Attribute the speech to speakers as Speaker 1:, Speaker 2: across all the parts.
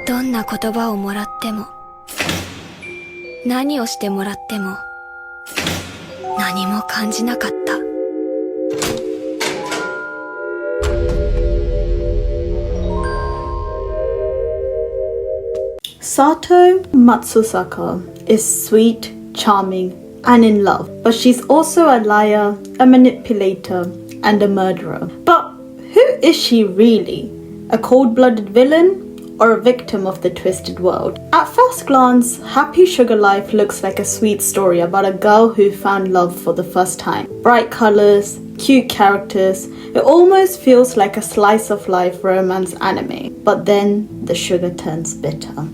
Speaker 1: どんな言葉をもらっても、何をしてもらっても、何も感じなかった。
Speaker 2: Sato Matsusaka is sweet, charming, and in love, but she's also a liar, a manipulator, and a murderer. But who is she really? A cold-blooded villain or a victim of the twisted world? At first glance, Happy Sugar Life looks like a sweet story about a girl who found love for the first time. Bright colors, cute characters, it almost feels like a slice of life romance anime. But then the sugar turns bitter.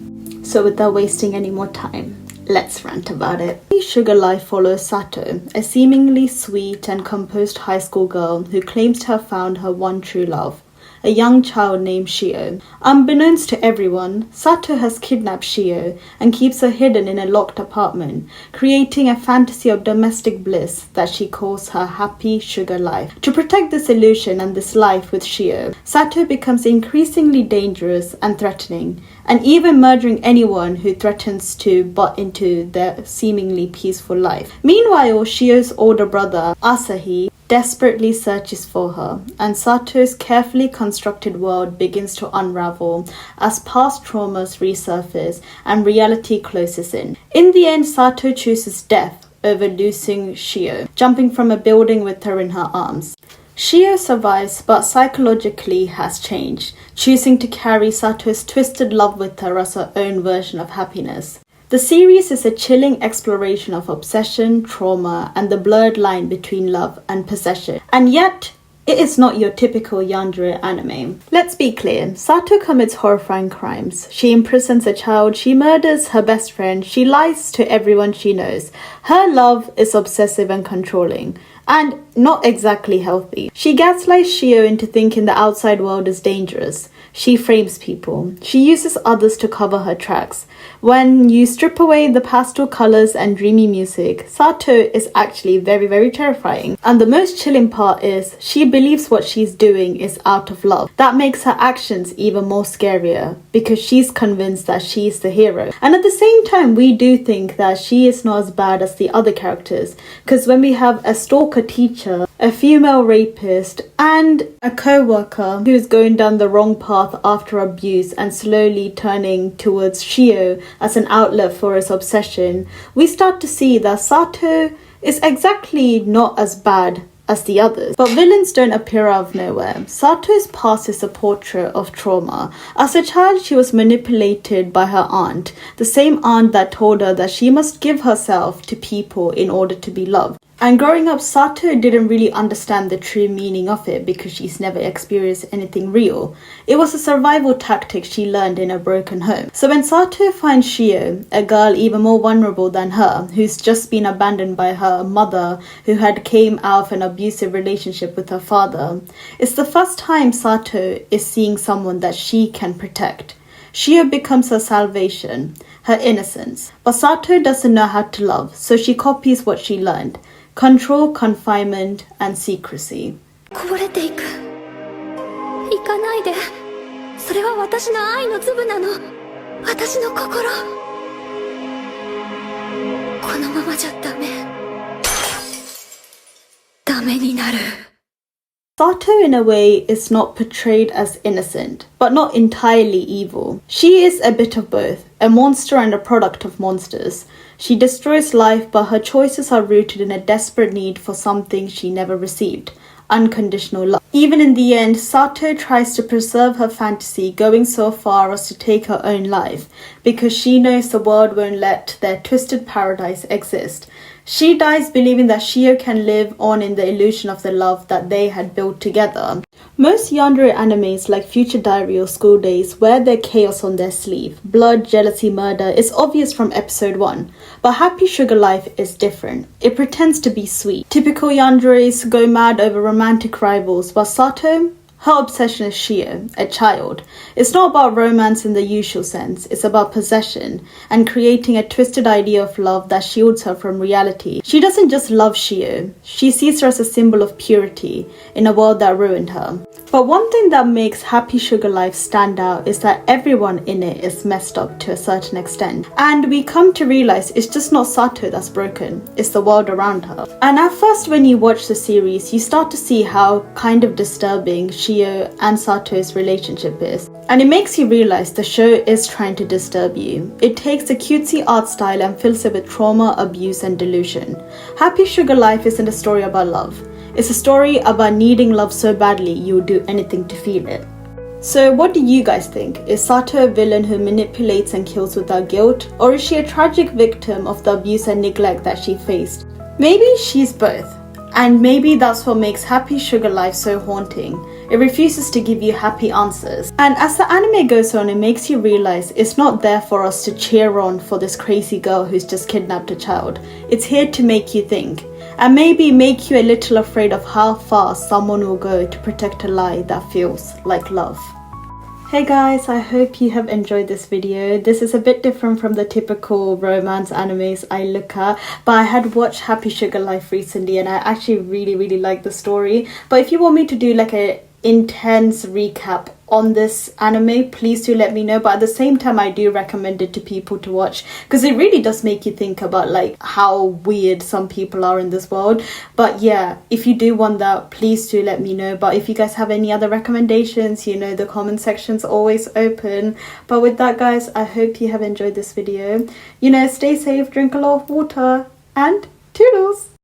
Speaker 2: So without wasting any more time, let's rant about it. Sugar Life follows Sato, a seemingly sweet and composed high school girl who claims to have found her one true love, a young child named Shio. Unbeknownst to everyone, Sato has kidnapped Shio and keeps her hidden in a locked apartment, creating a fantasy of domestic bliss that she calls her Happy Sugar Life. To protect this illusion and this life with Shio, Sato becomes increasingly dangerous and threatening, and even murdering anyone who threatens to butt into their seemingly peaceful life. Meanwhile, Shio's older brother, Asahi, desperately searches for her, and Sato's carefully constructed world begins to unravel as past traumas resurface and reality closes in. In the end, Sato chooses death over losing Shio, jumping from a building with her in her arms. Shio survives but psychologically has changed, choosing to carry Sato's twisted love with her as her own version of happiness. The series is a chilling exploration of obsession, trauma, and the blurred line between love and possession. And yet, it is not your typical yandere anime. Let's be clear, Sato commits horrifying crimes. She imprisons a child, she murders her best friend, she lies to everyone she knows. Her love is obsessive and controlling, and not exactly healthy. She gaslights Shio into thinking the outside world is dangerous. She frames people. She uses others to cover her tracks. When you strip away the pastel colors and dreamy music, Sato is actually very, very terrifying. And the most chilling part is she believes what she's doing is out of love. That makes her actions even more scarier because she's convinced that she's the hero. And at the same time, we do think that she is not as bad as the other characters, because when we have a stalker teacher, a female rapist, and a co-worker who's going down the wrong path after abuse and slowly turning towards Shio as an outlet for his obsession, we start to see that Sato is exactly not as bad as the others. But villains don't appear out of nowhere. Sato's past is a portrait of trauma. As a child, she was manipulated by her aunt, the same aunt that told her that she must give herself to people in order to be loved. And growing up, Sato didn't really understand the true meaning of it because she's never experienced anything real. It was a survival tactic she learned in a broken home. So when Sato finds Shio, a girl even more vulnerable than her, who's just been abandoned by her mother who had came out of an abusive relationship with her father, it's the first time Sato is seeing someone that she can protect. Shio becomes her salvation, her innocence. But Sato doesn't know how to love, so she copies what she learned. Control, confinement, and secrecy.
Speaker 1: こぼれていく。行かないで。それは私の愛の粒なの。私の心。このままじゃダメ。ダメになる。
Speaker 2: Sato, in a way, is not portrayed as innocent, but not entirely evil. She is a bit of both, a monster and a product of monsters. She destroys life, but her choices are rooted in a desperate need for something she never received, unconditional love. Even in the end, Sato tries to preserve her fantasy, going so far as to take her own life, because she knows the world won't let their twisted paradise exist. She dies believing that Shio can live on in the illusion of the love that they had built together. Most yandere animes like Future Diary or School Days wear their chaos on their sleeve. Blood, jealousy, murder is obvious from episode 1. But Happy Sugar Life is different. It pretends to be sweet. Typical yanderes go mad over romantic rivals, but Sato, her obsession is Shio, a child. It's not about romance in the usual sense, it's about possession and creating a twisted idea of love that shields her from reality. She doesn't just love Shio, she sees her as a symbol of purity in a world that ruined her. But one thing that makes Happy Sugar Life stand out is that everyone in it is messed up to a certain extent. And we come to realize it's just not Sato that's broken, it's the world around her. And at first when you watch the series, you start to see how kind of disturbing Shio and Sato's relationship is. And it makes you realize the show is trying to disturb you. It takes a cutesy art style and fills it with trauma, abuse and delusion. Happy Sugar Life isn't a story about love. It's a story about needing love so badly you would do anything to feel it. So what do you guys think? Is Sato a villain who manipulates and kills without guilt? Or is she a tragic victim of the abuse and neglect that she faced? Maybe she's both. And maybe that's what makes Happy Sugar Life so haunting. It refuses to give you happy answers. And as the anime goes on, it makes you realize it's not there for us to cheer on for this crazy girl who's just kidnapped a child. It's here to make you think. And maybe make you a little afraid of how far someone will go to protect a lie that feels like love. Hey guys, I hope you have enjoyed this video. This is a bit different from the typical romance animes I look at, but I had watched Happy Sugar Life recently and I actually really like the story. But if you want me to do like a intense recap on this anime, please do let me know. But at the same time, I do recommend it to people to watch because it really does make you think about like how weird some people are in this world. But yeah, if you do want that, please do let me know. But if you guys have any other recommendations, you know, the comment section's always open. But with that guys, I hope you have enjoyed this video. You know, stay safe, drink a lot of water, and toodles.